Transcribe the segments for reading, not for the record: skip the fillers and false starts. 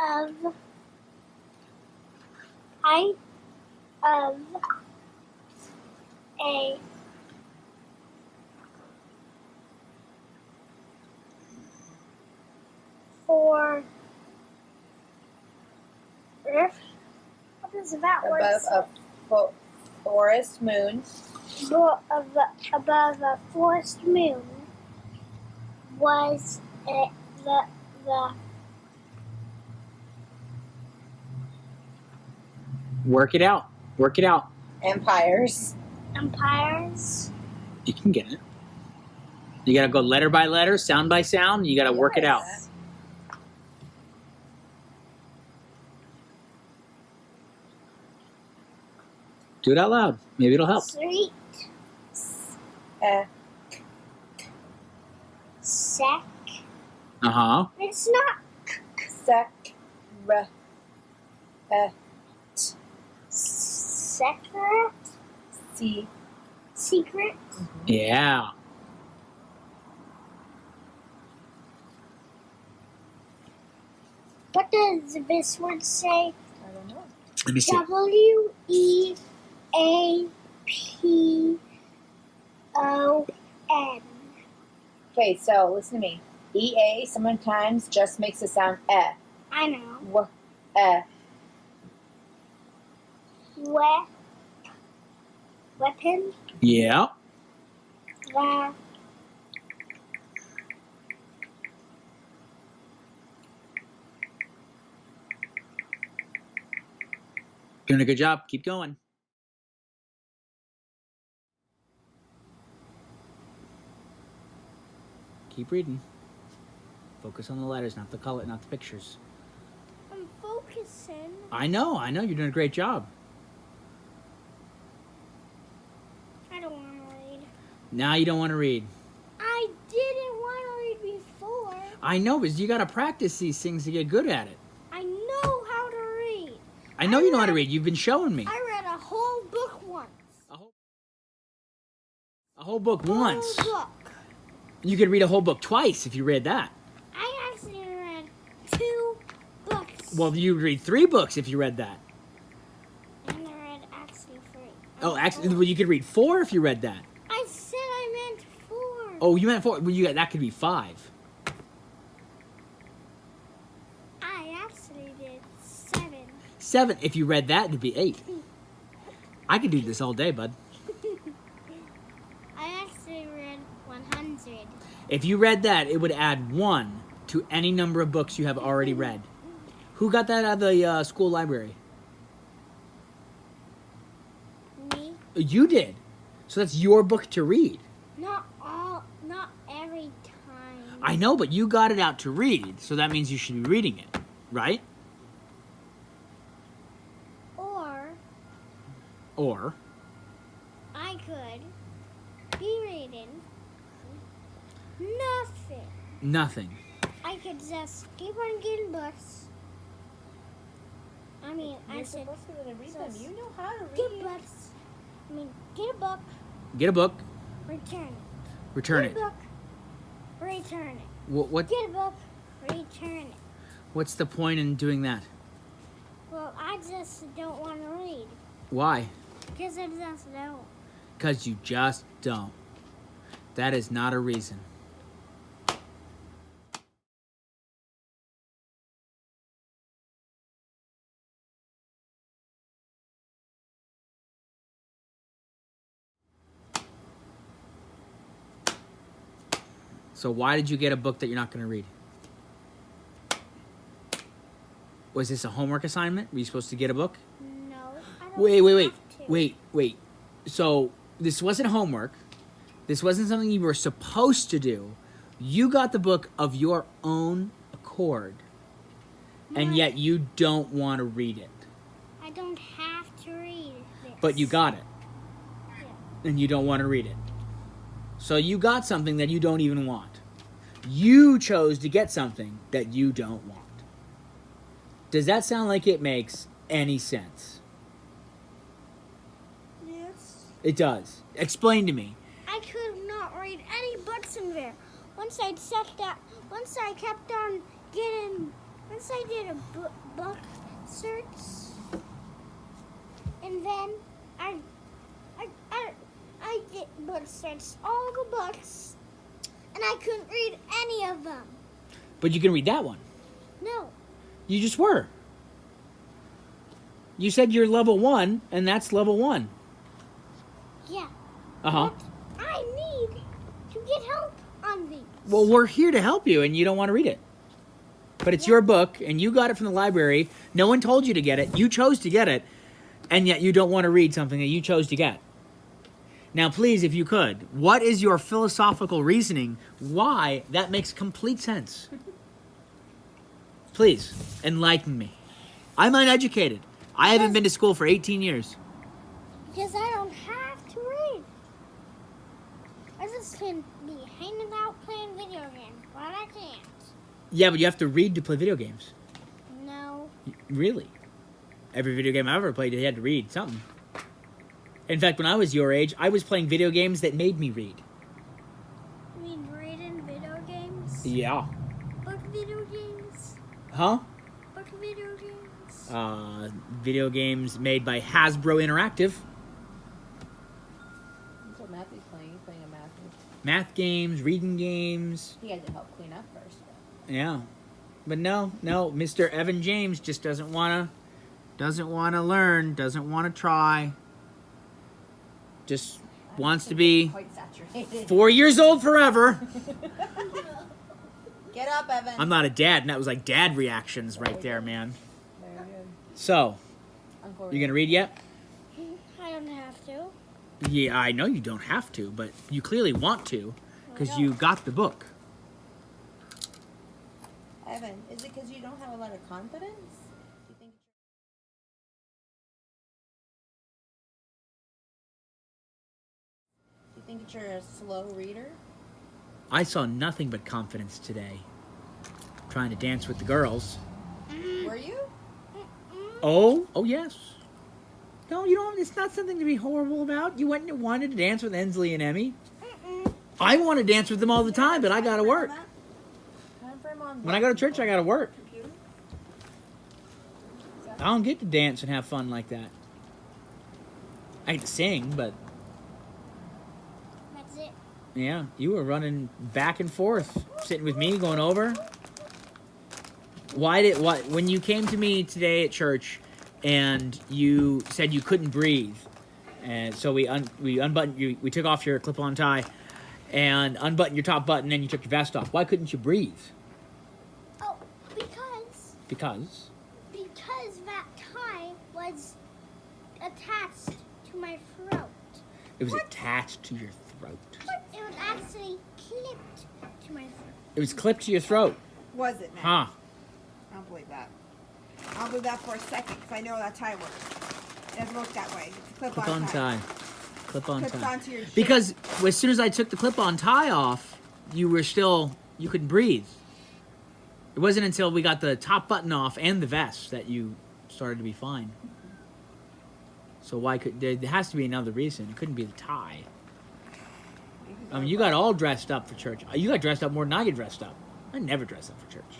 of a for what is that word? Above a forest moon. Above a forest moon was the Work it out. Work it out. Empires. You can get it. You got to go letter by letter, sound by sound. You got to work it out. Do it out loud. Maybe it'll help. Street. Sec. Uh-huh. It's not Sec. secret. Secret. Yeah. What does this word say? I don't know. Let me see. WEAPON. Okay, so listen to me. EA sometimes just makes the sound eh. I know. Weapon. Yeah. Doing a good job. Keep going. Keep reading. Focus on the letters, not the color, not the pictures. I'm focusing. I know. You're doing a great job. I don't want to read. Now you don't want to read. I didn't want to read before. I know, but you got to practice these things to get good at it. I know how to read. I know you know how to read. You've been showing me. I read a whole book once. A whole book once. Whole book. You could read a whole book twice if you read that. I actually read 2 books. Well, you'd read 3 books if you read that. And I read actually 3. Oh, actually, well, you could read 4 if you read that. I said I meant 4. Oh, you meant 4. Well, that could be 5. I actually did 7. 7. If you read that, it'd be 8. I could do this all day, bud. I actually read 100. If you read that, it would add 1 to any number of books you have already read. Who got that out of the school library? Me? You did. So that's your book to read. Not every time. I know, but you got it out to read, so that means you should be reading it, right? Or I could be reading nothing. I could just keep on getting books. I mean, You're I said supposed to be able to read them. You know how to read. get books. I mean, get a book. Get a book. Return it. Return Get it. a book. Return it. What? Get a book. Return it. What's the point in doing that? Well, I just don't want to read. Why? Because I just don't. Because you just don't. That is not a reason. So why did you get a book that you're not going to read? Was this a homework assignment? Were you supposed to get a book? No, I don't Wait. So this wasn't homework. This wasn't something you were supposed to do. You got the book of your own accord. And yet you don't want to read it. I don't have to read this. But you got it. Yeah. And you don't want to read it. So you got something that you don't even want. You chose to get something that you don't want. Does that sound like it makes any sense? Yes. It does. Explain to me. I could not read any books in there. Once I kept on getting Once I did a book search, and then I did book search all the books, and I couldn't read any of them. But you can read that one. No. You just were. You said you're level 1, and that's level 1. Yeah. Uh-huh. But I need to get help on these. Well, we're here to help you, and you don't want to read it. But it's your book, and you got it from the library. No one told you to get it. You chose to get it, and yet you don't want to read something that you chose to get. Now, please, if you could, what is your philosophical reasoning why that makes complete sense? Please, enlighten me. I'm uneducated. I haven't been to school for 18 years. Because I don't have to read. I just can be hanging out playing video games, but I can't. Yeah, but you have to read to play video games. No. Really? Every video game I ever played, you had to read something. In fact, when I was your age, I was playing video games that made me read. You mean reading video games? Yeah. Book video games? Huh? Book video games? Video games made by Hasbro Interactive. That's what Matthew's playing. He's playing a math. Math games, reading games. He had to help clean up first. Yeah. But no, Mr. Evan James just doesn't want to learn, doesn't want to try. Just wants to be Quite saturated. 4 years old forever. Get up, Evan. I'm not a dad, and that was like dad reactions right there, man. Very good. So, Uncle you gonna read yet? I don't have to. Yeah, I know you don't have to, but you clearly want to, because you got the book. Evan, is it because you don't have a lot of confidence? Do you think you're a slow reader? I saw nothing but confidence today. Trying to dance with the girls. Were you? Oh yes. No, you don't. It's not something to be horrible about. You went and wanted to dance with Ensley and Emmy. I want to dance with them all the time, but I gotta work. When I go to church, I gotta work. I don't get to dance and have fun like that. I get to sing, but That's it. yeah, you were running back and forth, sitting with me, going over. When you came to me today at church, and you said you couldn't breathe, and so we unbuttoned you, we took off your clip-on tie, and unbuttoned your top button, and you took your vest off. Why couldn't you breathe? Oh, Because that tie was attached to my throat. it was attached to your throat. It was actually clipped to my throat. It was clipped to your throat. Was it, man? Huh. I don't believe that. I'll believe that for a second because I know how that tie works. It doesn't work that way. It's a clip-on Clip-on tie. tie. Clip-on Clips tie. onto your shirt. Because as soon as I took the clip-on tie off, you couldn't breathe. It wasn't until we got the top button off and the vest that you started to be fine. So there has to be another reason. It couldn't be the tie. I mean, you got all dressed up for church. You got dressed up more than I get dressed up. I never dress up for church.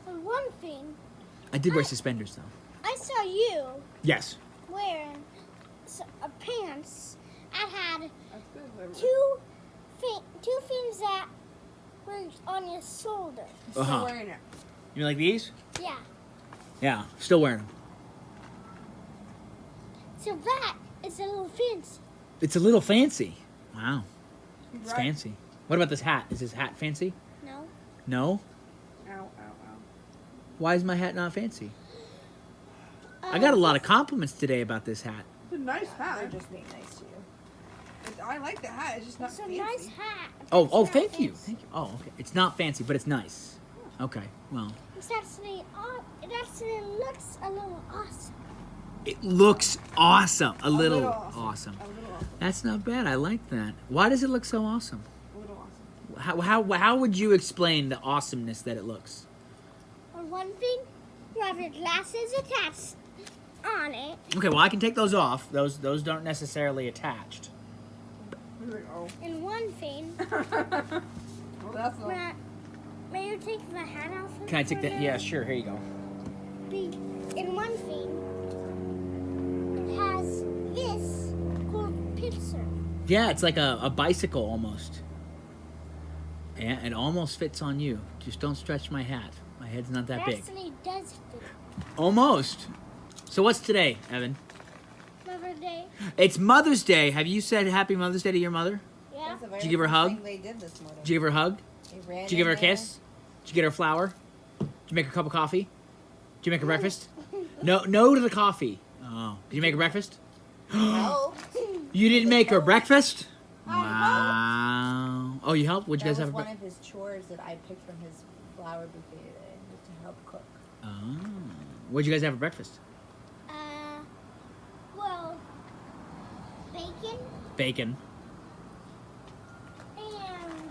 And one thing, I did wear suspenders though. I saw you Yes. wearing a pants that had That's good. two things that were on your shoulder. Still Uh-huh. wearing it. You like these? Yeah. Yeah. Still wearing them. So that is a little fancy. It's a little fancy. Wow. It's Right. fancy. What about this hat? Is this hat fancy? No. No. Ow, ow, ow. Why is my hat not fancy? I got a lot of compliments today about this hat. It's a nice They're hat. just being nice to you. I like the hat. It's just not It's a fancy. nice hat. Oh, It's not thank you. fancy. Thank you. Oh, okay. It's not fancy, but it's nice. Okay, well. It actually looks a little awesome. It looks awesome. A little little awesome. awesome. A little awesome. That's not bad. I like that. Why does it look so awesome? A little awesome. How would you explain the awesomeness that it looks? For one thing, you have your glasses attached on it. Okay, well I can take those off. Those aren't necessarily attached. Here we go. And one thing, Well, that's all. my May you take the hat off? Can I take that? Yeah, sure. Here you go. In one thing, it has this called pizza. Yeah, it's like a bicycle almost. Yeah, it almost fits on you. Just don't stretch my hat. My head's not that big. Actually, does fit. Almost. So what's today, Evan? Mother's Day. It's Mother's Day. Have you said Happy Mother's Day to your mother? Yeah. That's the very Did you give her a first hug? thing They did this morning. Did you give her a hug? They ran Did you give her a in there. kiss? Did you get her a flower? Did you make her a cup of coffee? Did you make her breakfast? No to the coffee. Oh. Did you make her breakfast? No. You didn't make her breakfast? I Wow. Oh, you helped? What'd you guys That have? was one of his chores that I picked from his flower bouquet today, was to help cook. Oh. What'd you guys have for breakfast? Well, bacon Bacon.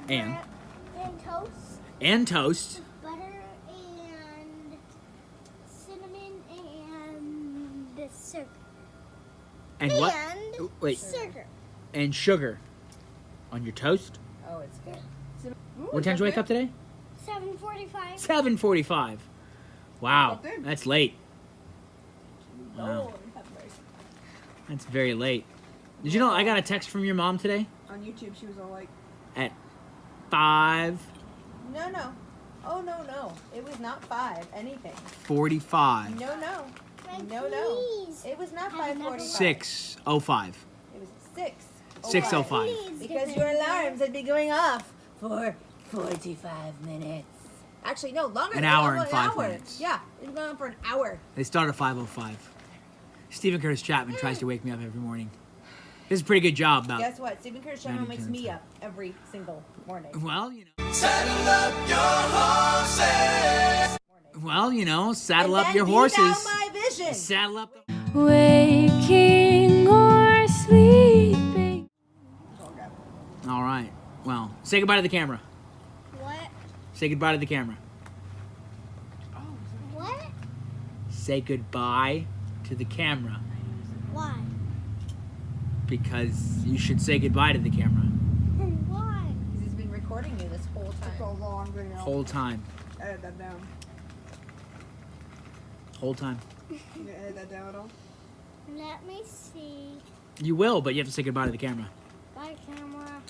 and toast, And toast. butter and cinnamon and sugar. And what? And Wait. sugar. And sugar. On your toast? Oh, it's good. Ooh, What time did you wake up today? 7:45. 7:45. Wow. Up there. That's late. Wow. Lord have mercy. That's very late. Did you know I got a text from your mom today? On YouTube, she was all like, At 5:45. No. Oh, no. It was not 5, anything. No. Like, No. please. It was not Have another 5:45. 6:05. It was 6. 6:05. Please Because give your me alarms would be going off for 45 minutes. Actually, no, longer. An They're hour going and for an 5 hour. minutes. Yeah, it's going on for an hour. They start at 5:05. Stephen Curtis Chapman tries to wake me up every morning. This is a pretty good job about. Guess what? Stephen Curtis Chapman 90 wakes me minutes. up every single morning. Well, you know. Saddle up your horses. Well, you know, saddle And up then your beat horses. out my vision. Saddle up. Waking or sleeping. All right. Well, say goodbye to the camera. What? Say goodbye to the camera. What? Say goodbye to the camera Why? because you should say goodbye to the camera. Why? Because he's been recording you this whole it's a time. long video. Whole time. Edit that down. Whole time. You gonna edit that down at all? Let me see. You will, but you have to say goodbye to the camera. Bye, camera.